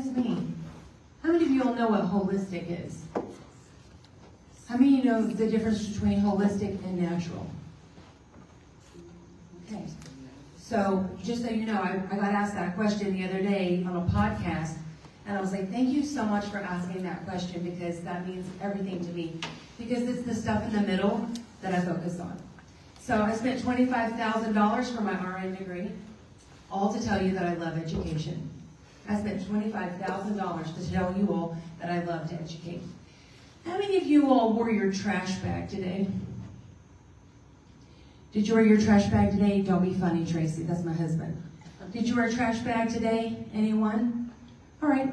Excuse me. How many of you all know what holistic is? How many of you know the difference between holistic and natural? Okay. So, just so you know, I got asked that question the other day on a podcast, and I was like, thank you so much for asking that question, because that means everything to me. Because it's the stuff in the middle that I focus on. So I spent $25,000 for my RN degree, all to tell you that I love education. I spent $25,000 to tell you all that I love to educate. How many of you all wore your trash bag today? Did you wear your trash bag today? Don't be funny, Tracy. That's my husband. Did you wear a trash bag today? Anyone? All right.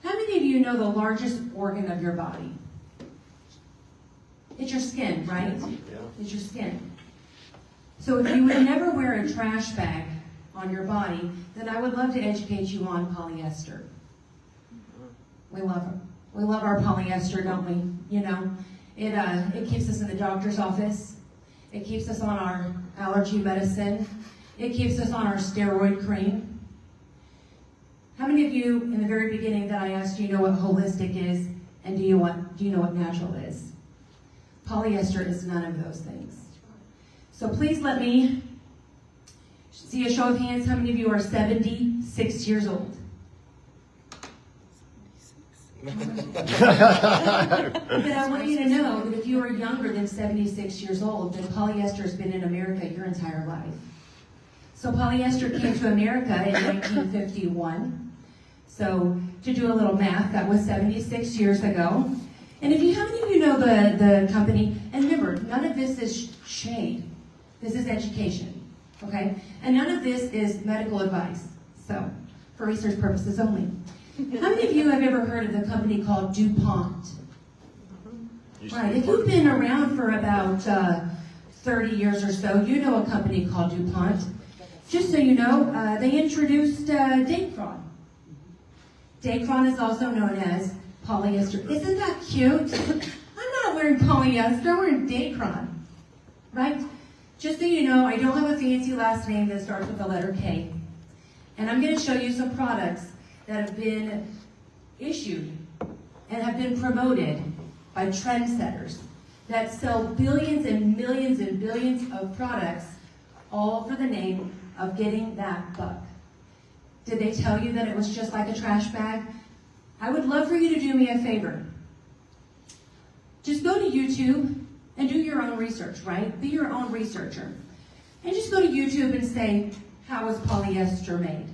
How many of you know the largest organ of your body? It's your skin, right? Yeah. It's your skin. So if you would never wear a trash bag on your body, then I would love to educate you on polyester. We love it. We love our polyester, don't we? You know, it keeps us in the doctor's office. It keeps us on our allergy medicine. It keeps us on our steroid cream. How many of you, in the very beginning that I asked, do you know what holistic is, and do you know what natural is? Polyester is none of those things. So please let me see a show of hands. How many of you are 76 years old? But I want you to know that if you are younger than 76 years old, then polyester has been in America your entire life. So polyester came to America in 1951. So to do a little math, that was 76 years ago. And how many of you know the company? And remember, none of this is shade. This is education, okay? And none of this is medical advice. So, for research purposes only. How many of you have ever heard of the company called DuPont? Right, if you've been around for about 30 years or so, you know a company called DuPont. Just so you know, they introduced Dacron. Dacron is also known as polyester. Isn't that cute? I'm not wearing polyester, I'm wearing Dacron, right? Just so you know, I don't have a fancy last name that starts with the letter K. And I'm going to show you some products that have been issued and have been promoted by trendsetters that sell billions and millions and billions of products, all for the name of getting that buck. Did they tell you that it was just like a trash bag? I would love for you to do me a favor. Just go to YouTube and do your own research, right? Be your own researcher. And just go to YouTube and say, how is polyester made?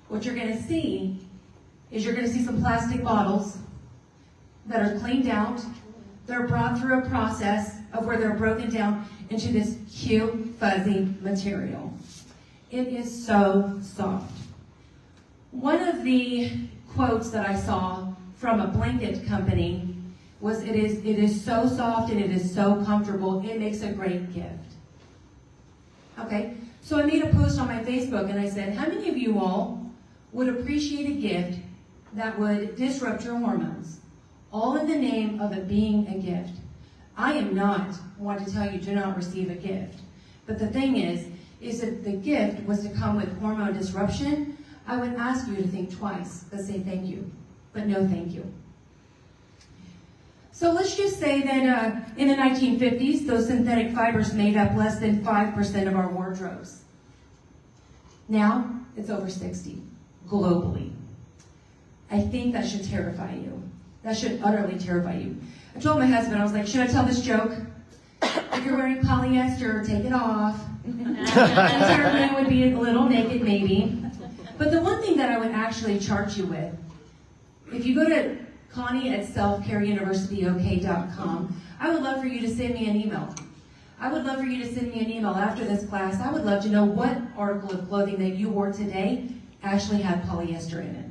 What you're going to see is you're going to see some plastic bottles that are cleaned out. They're brought through a process of where they're broken down into this cute, fuzzy material. It is so soft. One of the quotes that I saw from a blanket company was, it is so soft and it is so comfortable, it makes a great gift. Okay, so I made a post on my Facebook and I said, how many of you all would appreciate a gift that would disrupt your hormones, all in the name of it being a gift? I am not one to tell you do not receive a gift, but the thing is if the gift was to come with hormone disruption, I would ask you to think twice, but say thank you, but no thank you. So let's just say that in the 1950s, those synthetic fibers made up less than 5% of our wardrobes. Now, it's over 60, globally. I think that should terrify you. That should utterly terrify you. I told my husband, I was like, should I tell this joke? If you're wearing polyester, take it off. And certainly would be a little naked, maybe. But the one thing that I would actually charge you with, if you go to Connie at selfcareuniversityok.com, I would love for you to send me an email. I would love for you to send me an email after this class. I would love to know what article of clothing that you wore today actually had polyester in it.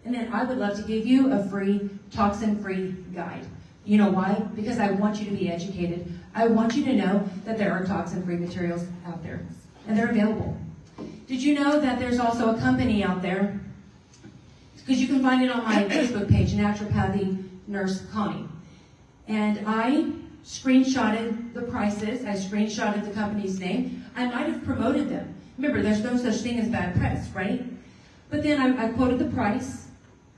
And then I would love to give you a free, toxin-free guide. You know why? Because I want you to be educated. I want you to know that there are toxin-free materials out there, and they're available. Did you know that there's also a company out there, because you can find it on my Facebook page, Naturopathy Nurse Connie. And I screenshotted the prices, I screenshotted the company's name. I might have promoted them. Remember, there's no such thing as bad press, right? But then I quoted the price,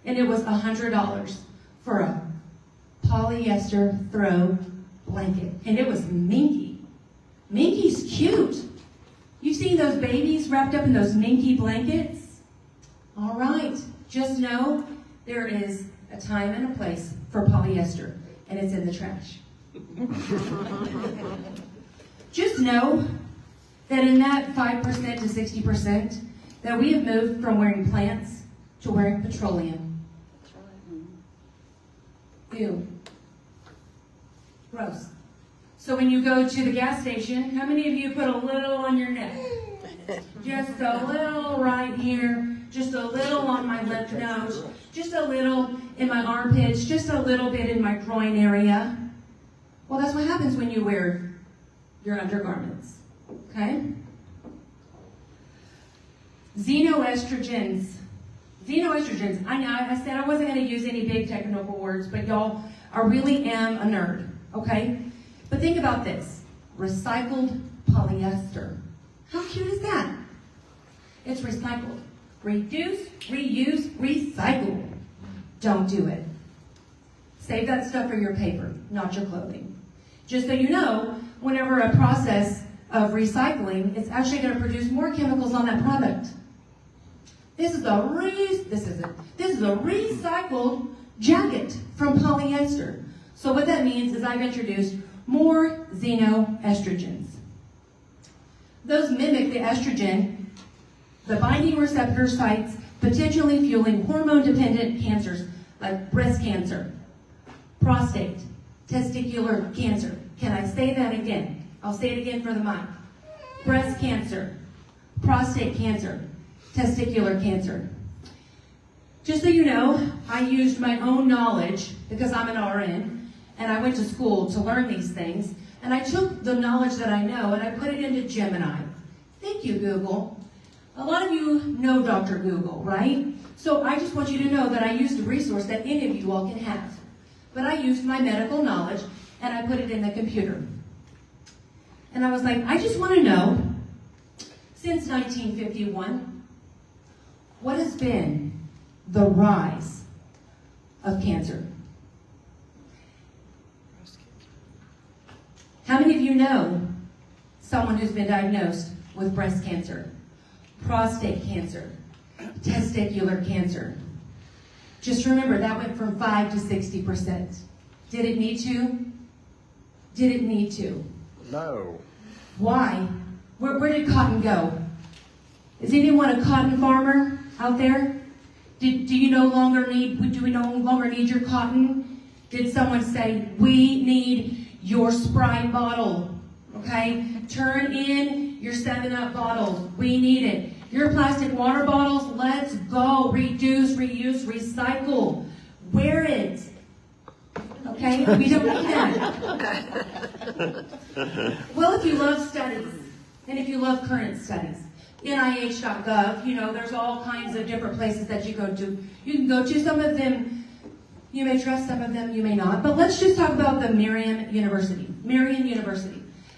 and it was $100 for a polyester throw blanket. And it was minky. Minky's cute. You've seen those babies wrapped up in those minky blankets? All right, just know there is a time and a place for polyester, and it's in the trash. Just know that in that 5% to 60%, that we have moved from wearing plants to wearing petroleum. Ew. Gross. So when you go to the gas station, how many of you put a little on your neck? Just a little right here, just a little on my lymph nodes, just a little in my armpits, just a little bit in my groin area. Well, that's what happens when you wear your undergarments, okay? Xenoestrogens. Xenoestrogens. I know, I said I wasn't going to use any big technical words, but y'all, I really am a nerd, okay? But think about this. Recycled polyester. How cute is that? It's recycled. Reduce, reuse, recycle. Don't do it. Save that stuff for your paper, not your clothing. Just so you know, whenever a process of recycling, it's actually going to produce more chemicals on that product. This is a recycled jacket from polyester. So what that means is I've introduced more xenoestrogens. Those mimic the estrogen, the binding receptor sites, potentially fueling hormone-dependent cancers like breast cancer, prostate, testicular cancer. Can I say that again? I'll say it again for the mic. Breast cancer, prostate cancer, testicular cancer. Just so you know, I used my own knowledge because I'm an RN, and I went to school to learn these things, and I took the knowledge that I know and I put it into Gemini. Thank you, Google. A lot of you know Dr. Google, right? So I just want you to know that I used a resource that any of you all can have. But I used my medical knowledge and I put it in the computer. And I was like, I just want to know, since 1951, what has been the rise of cancer? How many of you know someone who's been diagnosed with breast cancer, prostate cancer, testicular cancer? Just remember, that went from 5 to 60%. Did it need to? Did it need to? No. Why? Where did cotton go? Is anyone a cotton farmer out there? Do we no longer need your cotton? Did someone say, we need your Sprite bottle, okay? Turn in your 7-Up bottles. We need it. Your plastic water bottles, let's go. Reduce, reuse, recycle. Wear it. Okay? We don't need that. Well, if you love studies, and if you love current studies, NIH.gov, there's all kinds of different places that you go to. You can go to some of them. You may trust some of them, you may not. But let's just talk about the Marian University.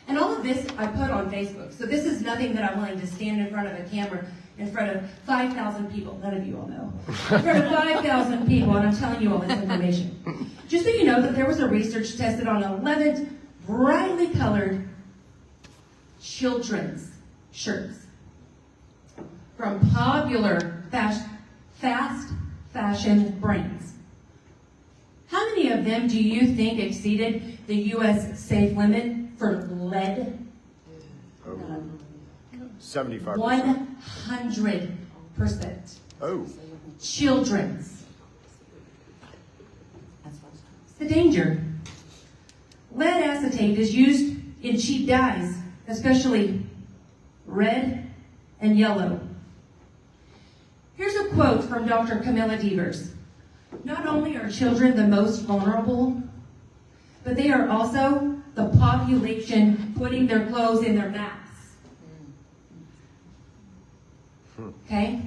And all of this I put on Facebook. So this is nothing that I'm willing to stand in front of a camera in front of 5,000 people. None of you all know. In front of 5,000 people, and I'm telling you all this information. Just so you know that there was a research tested on 11 brightly colored children's shirts from popular fast fashion brands. How many of them do you think exceeded the U.S. safe limit for lead? 75%. 100%. Oh. Children's. It's the danger. Lead acetate is used in cheap dyes, especially red and yellow. Here's a quote from Dr. Camilla Devers. Not only are children the most vulnerable, but they are also the population putting their clothes in their mouths. Okay?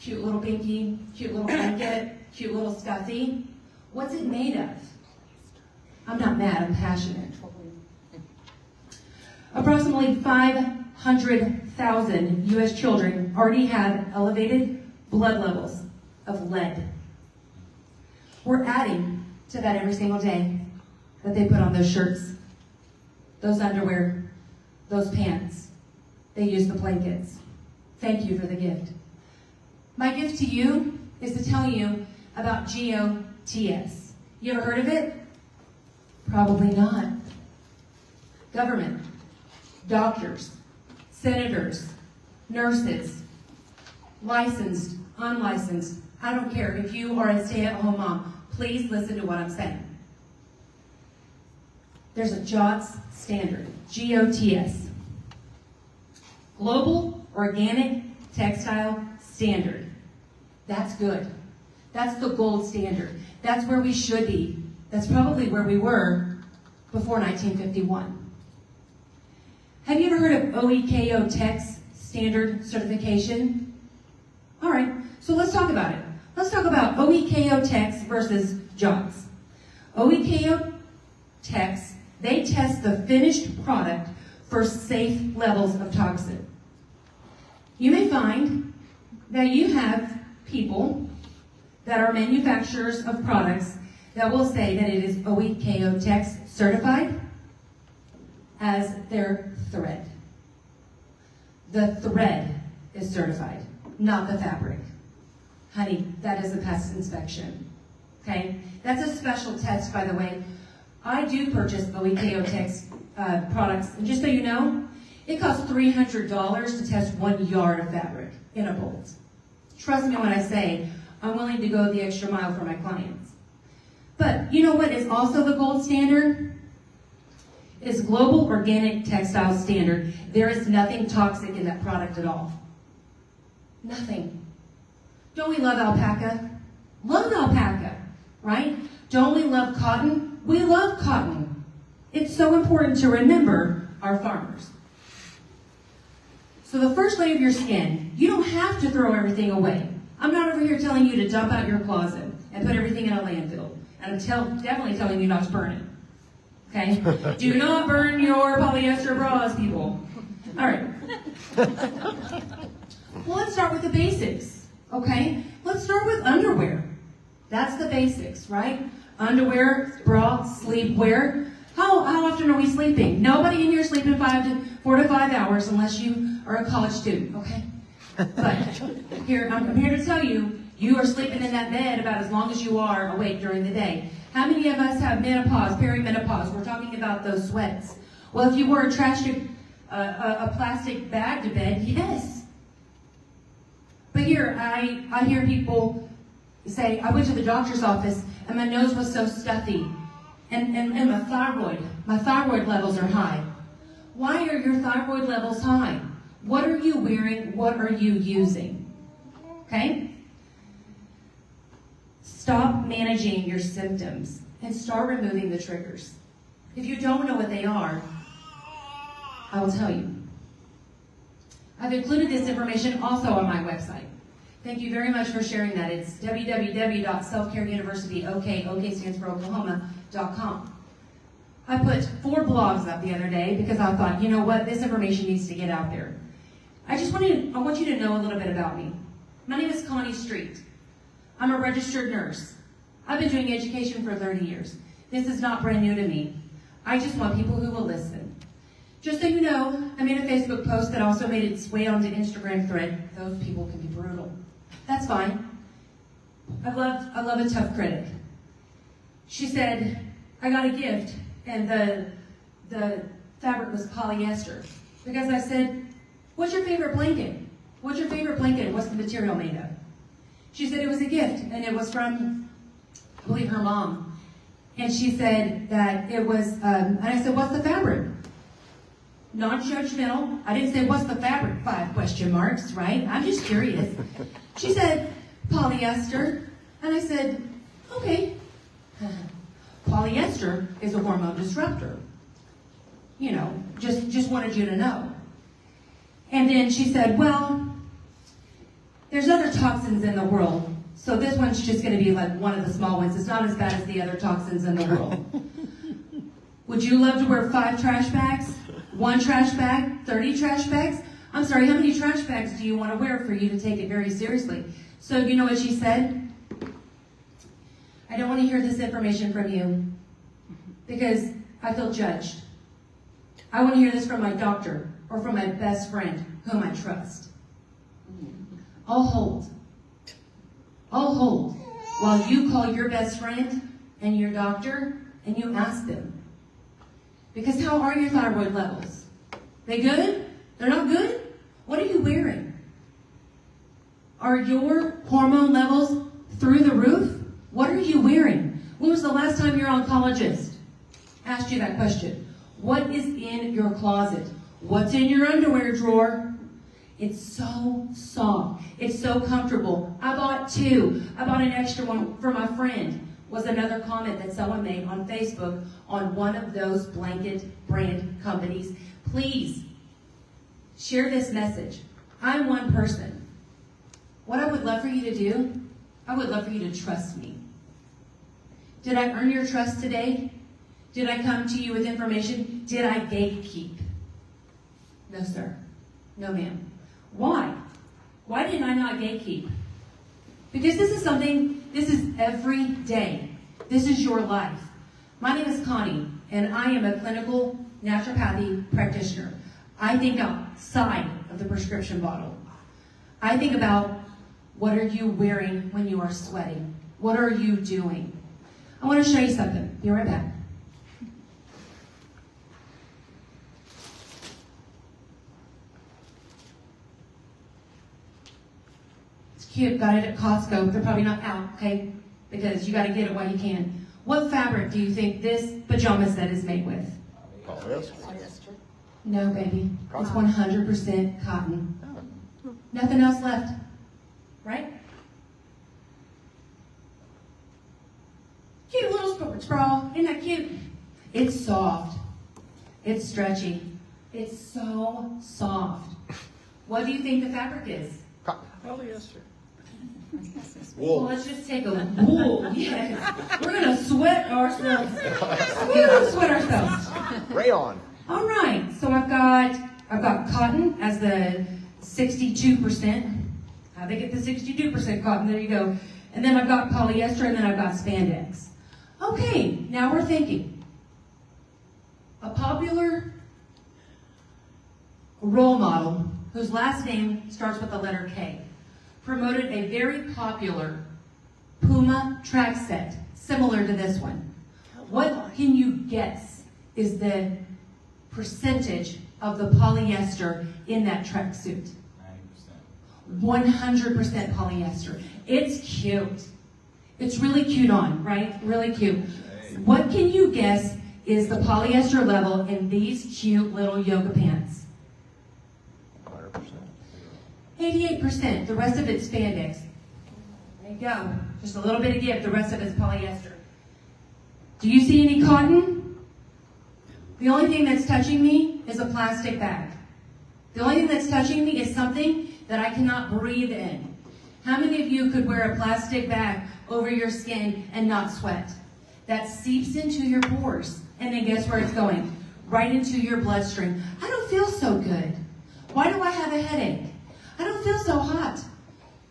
Cute little binky, cute little blanket, cute little stuffy. What's it made of? I'm not mad, I'm passionate. Approximately 500,000 U.S. children already have elevated blood levels of lead. We're adding to that every single day that they put on those shirts, those underwear, those pants. They use the blankets. Thank you for the gift. My gift to you is to tell you about GOTS. You ever heard of it? Probably not. Government, doctors, senators, nurses, licensed, unlicensed, I don't care. If you are a stay-at-home mom, please listen to what I'm saying. There's a JOTS standard, GOTS. Global Organic Textile Standard. That's good. That's the gold standard. That's where we should be. That's probably where we were before 1951. Have you ever heard of OEKO Tex Standard Certification? All right, so let's talk about it. Let's talk about OEKO Tex versus JOTS. OEKO Tex, they test the finished product for safe levels of toxin. You may find that you have people that are manufacturers of products that will say that it is OEKO Tex certified as their thread. The thread is certified, not the fabric. Honey, that is a pest inspection, okay? That's a special test, by the way. I do purchase OEKO Tex products, and just so you know, it costs $300 to test 1 yard of fabric in a bolt. Trust me when I say I'm willing to go the extra mile for my clients. But you know what is also the gold standard? It's Global Organic Textile Standard. There is nothing toxic in that product at all. Nothing. Don't we love alpaca? Love alpaca, right? Don't we love cotton? We love cotton. It's so important to remember our farmers. So the first layer of your skin, you don't have to throw everything away. I'm not over here telling you to dump out your closet and put everything in a landfill. And I'm definitely telling you not to burn it. Okay? Do not burn your polyester bras, people. All right. Well, let's start with the basics. Okay? Let's start with underwear. That's the basics, right? Underwear, bra, sleepwear. How often are we sleeping? Nobody in here sleeping 4 to 5 hours unless you are a college student, okay? But here, I'm here to tell you, you are sleeping in that bed about as long as you are awake during the day. How many of us have menopause, perimenopause? We're talking about those sweats. Well, if you wore a plastic bag to bed, yes. But here, I hear people say, I went to the doctor's office and my nose was so stuffy. And my thyroid levels are high. Why are your thyroid levels high? What are you wearing? What are you using? Okay? Stop managing your symptoms and start removing the triggers. If you don't know what they are, I will tell you. I've included this information also on my website. Thank you very much for sharing that. It's www.selfcareuniversity, OK stands for Oklahoma.com. I put 4 blogs up the other day because I thought, you know what, this information needs to get out there. I want you to know a little bit about me. My name is Connie Street. I'm a registered nurse. I've been doing education for 30 years. This is not brand new to me. I just want people who will listen. Just so you know, I made a Facebook post that also made its way onto Instagram thread. Those people can be brutal. That's fine. I love a tough critic. She said, I got a gift, and the fabric was polyester. Because I said, what's your favorite blanket? What's your favorite blanket? What's the material made of? She said it was a gift, and it was from, I believe, her mom. And she said that it was, and I said, what's the fabric? Non-judgmental. I didn't say, what's the fabric? 5 question marks, right? I'm just curious. She said, polyester. And I said, okay. Polyester is a hormone disruptor. You know, just wanted you to know. And then she said, well, there's other toxins in the world, so this one's just going to be like one of the small ones. It's not as bad as the other toxins in the world. Would you love to wear 5 trash bags? 1 trash bag? 30 trash bags? I'm sorry, how many trash bags do you want to wear for you to take it very seriously? So you know what she said? I don't want to hear this information from you because I feel judged. I want to hear this from my doctor or from my best friend whom I trust. I'll hold while you call your best friend and your doctor and you ask them. Because how are your thyroid levels? They good? They're not good? What are you wearing? Are your hormone levels through the roof? What are you wearing? When was the last time your oncologist asked you that question? What is in your closet? What's in your underwear drawer? It's so soft. It's so comfortable. I bought two. I bought an extra one for my friend. Was another comment that someone made on Facebook on one of those blanket brand companies. Please share this message. I'm one person. What I would love for you to do, I would love for you to trust me. Did I earn your trust today? Did I come to you with information? Did I gatekeep? No, sir. No, ma'am. Why? Why did I not gatekeep? Because this is every day. This is your life. My name is Connie, and I am a clinical naturopathy practitioner. I think outside of the prescription bottle. I think about what are you wearing when you are sweating? What are you doing? I want to show you something. Be right back. Cute, got it at Costco. They're probably not out, okay? Because you got to get it while you can. What fabric do you think this pajama set is made with? Polyester. No, baby. It's 100% cotton. Nothing else left, right? Cute little sports bra. Isn't that cute? It's soft. It's stretchy. It's so soft. What do you think the fabric is? Polyester. Well, let's just take a wool. Yes. We're going to sweat ourselves. We're going to sweat ourselves. Rayon. All right. So I've got cotton as the 62%. How they get the 62% cotton? There you go. And then I've got polyester, and then I've got spandex. Okay, now we're thinking. A popular role model whose last name starts with the letter K promoted a very popular Puma track set, similar to this one. What can you guess is the percentage of the polyester in that tracksuit? 100% polyester. It's cute. It's really cute on, right? Really cute. What can you guess is the polyester level in these cute little yoga pants? 88%. The rest of it's spandex. There you go. Just a little bit of give. The rest of it's polyester. Do you see any cotton? The only thing that's touching me is a plastic bag. The only thing that's touching me is something that I cannot breathe in. How many of you could wear a plastic bag over your skin and not sweat? That seeps into your pores. And then guess where it's going? Right into your bloodstream. I don't feel so good. Why do I have a headache? I don't feel so hot.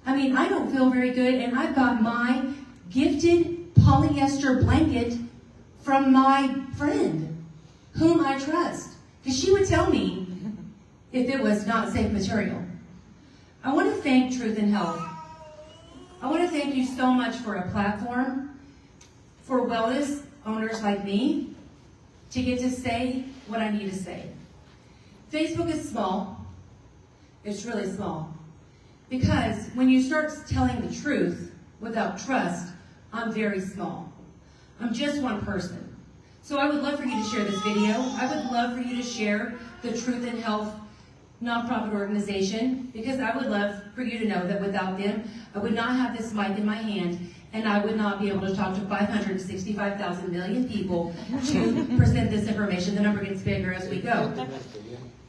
I mean, I don't feel very good, and I've got my gifted polyester blanket from my friend, whom I trust. Because she would tell me if it was not safe material. I want to thank Truth in Health. I want to thank you so much for a platform for wellness owners like me to get to say what I need to say. Facebook is small. It's really small. Because when you start telling the truth without trust, I'm very small. I'm just one person. So I would love for you to share this video. I would love for you to share the Truth in Health nonprofit organization, because I would love for you to know that without them, I would not have this mic in my hand, and I would not be able to talk to 565,000 million people to present this information. The number gets bigger as we go.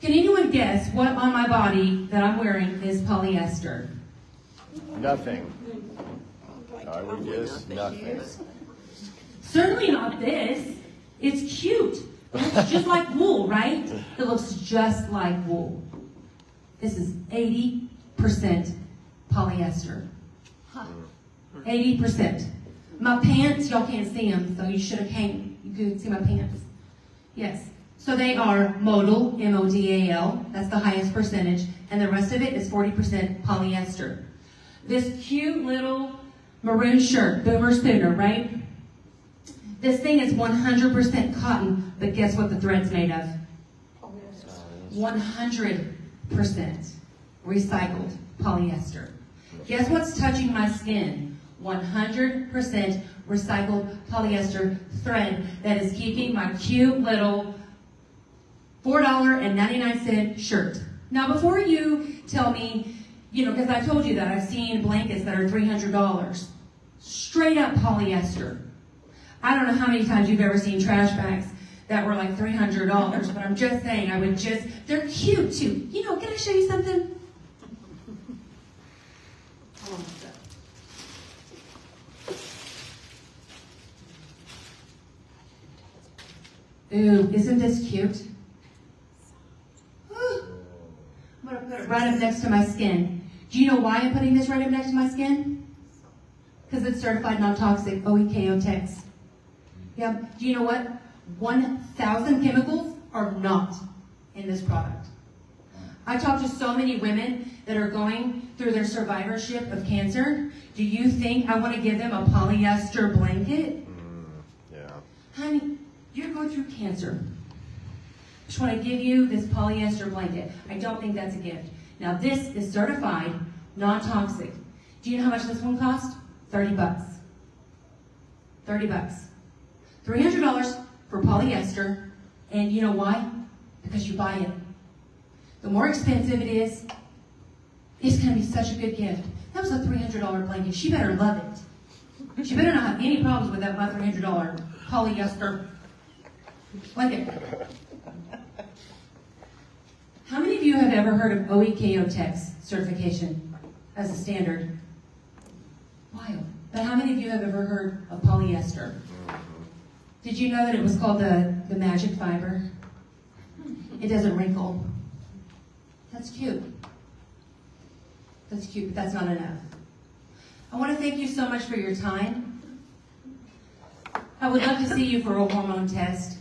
Can anyone guess what on my body that I'm wearing is polyester? Nothing. I would guess nothing. Certainly not this. It's cute. It looks just like wool, right? It looks just like wool. This is 80% polyester. 80%. My pants, y'all can't see them, so you should have came. You could see my pants. Yes. So they are modal, M-O-D-A-L. That's the highest percentage. And the rest of it is 40% polyester. This cute little maroon shirt, Boomer Sooner, right? This thing is 100% cotton, but guess what the thread's made of? 100% recycled polyester. Guess what's touching my skin? 100% recycled polyester thread that is keeping my cute little $4.99 shirt. Now, before you tell me, because I told you that I've seen blankets that are $300, straight up polyester. I don't know how many times you've ever seen trash bags that were like $300, but I'm just saying, they're cute too. Can I show you something? Ooh, isn't this cute? I'm going to put it right up next to my skin. Do you know why I'm putting this right up next to my skin? Because it's certified non-toxic, OEKO-TEX. Yeah, do you know what? 1,000 chemicals are not in this product. I talk to so many women that are going through their survivorship of cancer. Do you think I want to give them a polyester blanket? Yeah. Honey, you're going through cancer. I just want to give you this polyester blanket. I don't think that's a gift. Now this is certified non-toxic. Do you know how much this one cost? $30. $30. $300 for polyester. And you know why? Because you buy it. The more expensive it is, it's going to be such a good gift. That was a $300 blanket. She better love it. She better not have any problems with that my $300 polyester blanket. How many of you have ever heard of OEKO-TEX certification as a standard? Wild. But how many of you have ever heard of polyester? Did you know that it was called the magic fiber? It doesn't wrinkle. That's cute. That's cute, but that's not enough. I want to thank you so much for your time. I would love to see you for a hormone test.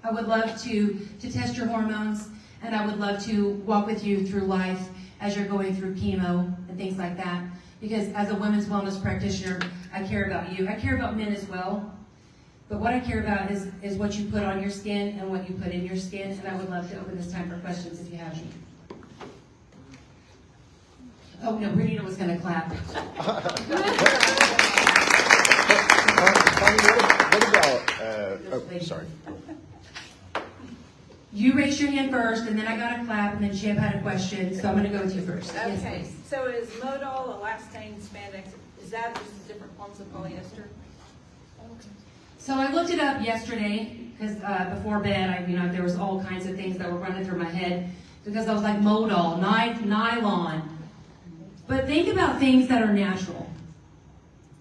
I would love to test your hormones, and I would love to walk with you through life as you're going through chemo and things like that. Because as a women's wellness practitioner, I care about you. I care about men as well. But what I care about is what you put on your skin and what you put in your skin. And I would love to open this time for questions if you have any. Oh, no, Renita was going to clap. What about, sorry. You raised your hand first, and then I got a clap, and then Chip had a question, so I'm going to go with you first. Okay, Yes, please. so is modal, elastane, spandex, is that just different forms of polyester? So I looked it up yesterday, because before bed, there was all kinds of things that were running through my head, because I was like, modal, nylon. But think about things that are natural.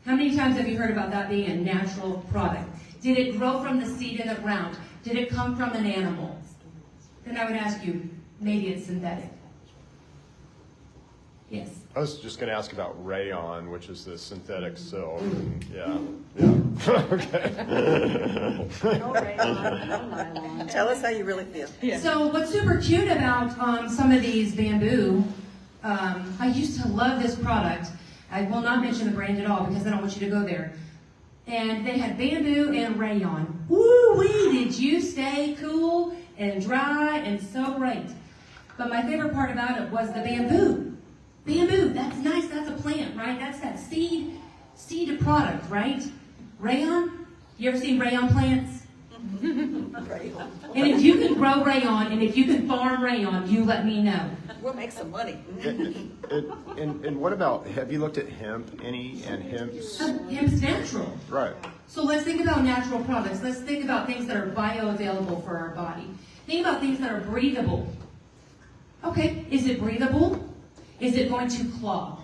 How many times have you heard about that being a natural product? Did it grow from the seed in the ground? Did it come from an animal? Then I would ask you, maybe it's synthetic. Yes. I was just going to ask about rayon, which is the synthetic silk. Yeah. Okay. Tell us how you really feel. Yeah. So what's super cute about some of these bamboo, I used to love this product. I will not mention the brand at all because I don't want you to go there. And they had bamboo and rayon. Woo-wee, did you stay cool and dry and so great. But my favorite part about it was the bamboo. Bamboo, that's nice, that's a plant, right? That's that seed product, right? Rayon, you ever seen rayon plants? And if you can grow rayon and if you can farm rayon, you let me know. We'll make some money. And what about, have you looked at hemp, and hemp's? Hemp's natural. Right. So let's think about natural products. Let's think about things that are bioavailable for our body. Think about things that are breathable. Okay, is it breathable? Is it going to clog?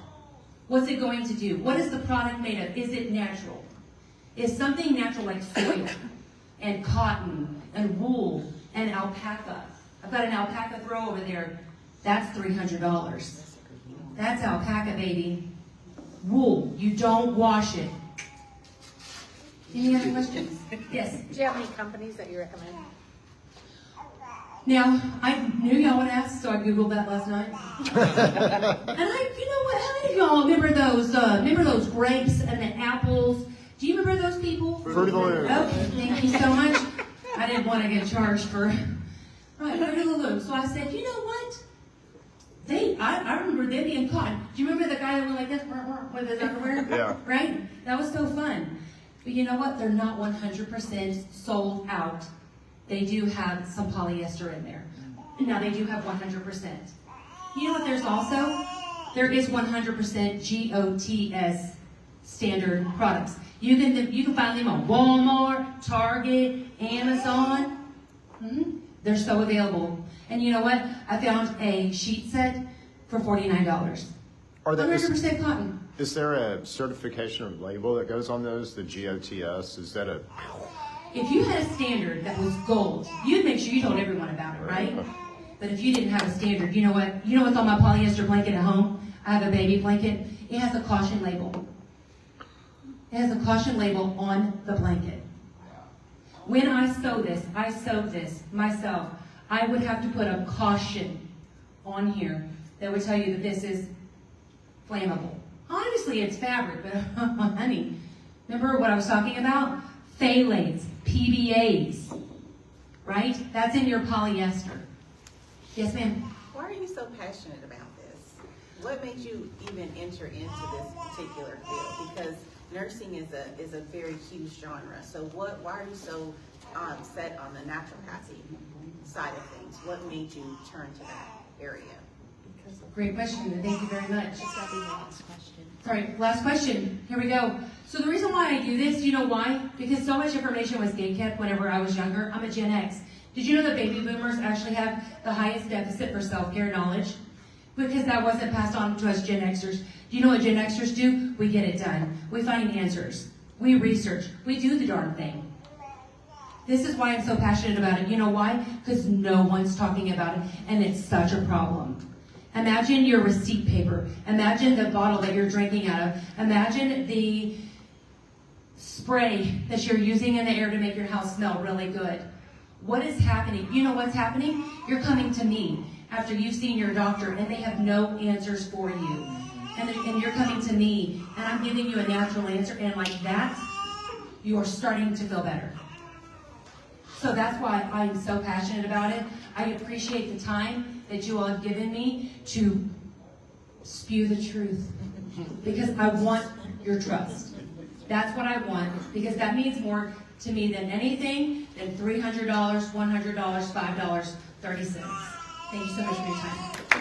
What's it going to do? What is the product made of? Is it natural? Is something natural like soil and cotton and wool and alpaca? I've got an alpaca throw over there. That's $300. That's alpaca, baby. wool. You don't wash it. Any other questions? Yes. Do you have any companies that you recommend? Now, I knew y'all would ask, so I Googled that last night. And you know what? How many of y'all remember those grapes and the apples? Do you remember those people? Fruit of the Loom. Okay, thank you so much. I didn't want to get charged for, right, Fruit of the Loom. So I said, you know what? I remember them being caught. Do you remember the guy that went like this with his underwear? Yeah. Right? That was so fun. But you know what? They're not 100% sold out. They do have some polyester in there. Now they do have 100%. You know what there's also? There is 100% GOTS standard products. You can find them on Walmart, Target, Amazon. They're so available. And you know what? I found a sheet set for $49. Are there, 100% cotton. is there a certification or label that goes on those, the GOTS? Is that a... If you had a standard that was gold, you'd make sure you told everyone about it, right? But if you didn't have a standard, you know what? You know what's on my polyester blanket at home? I have a baby blanket. It has a caution label. It has a caution label on the blanket. When I sewed this myself, I would have to put a caution on here that would tell you that this is flammable. Obviously, it's fabric, but honey, remember what I was talking about? Phthalates, PBAs, right? That's in your polyester. Yes, ma'am? Why are you so passionate about this? What made you even enter into this particular field? Because nursing is a very huge genre. So why are you so set on the naturopathy side of things? What made you turn to that area? Great question, and thank you very much. It's gotta be the last question. Sorry, last question. Here we go. So the reason why I do this, you know why? Because so much information was gatekept whenever I was younger. I'm a Gen X. Did you know that baby boomers actually have the highest deficit for self-care knowledge? Because that wasn't passed on to us Gen Xers. Do you know what Gen Xers do? We get it done. We find answers. We research. We do the darn thing. This is why I'm so passionate about it. You know why? Because no one's talking about it, and it's such a problem. Imagine your receipt paper. Imagine the bottle that you're drinking out of. Imagine the spray that you're using in the air to make your house smell really good. What is happening? You know what's happening? You're coming to me after you've seen your doctor and they have no answers for you. And you're coming to me and I'm giving you a natural answer, and like that, you are starting to feel better. So that's why I'm so passionate about it. I appreciate the time that you all have given me to spew the truth, because I want your trust. That's what I want, because that means more to me than anything than $300, $100, $5, 30 cents. Thank you so much for your time.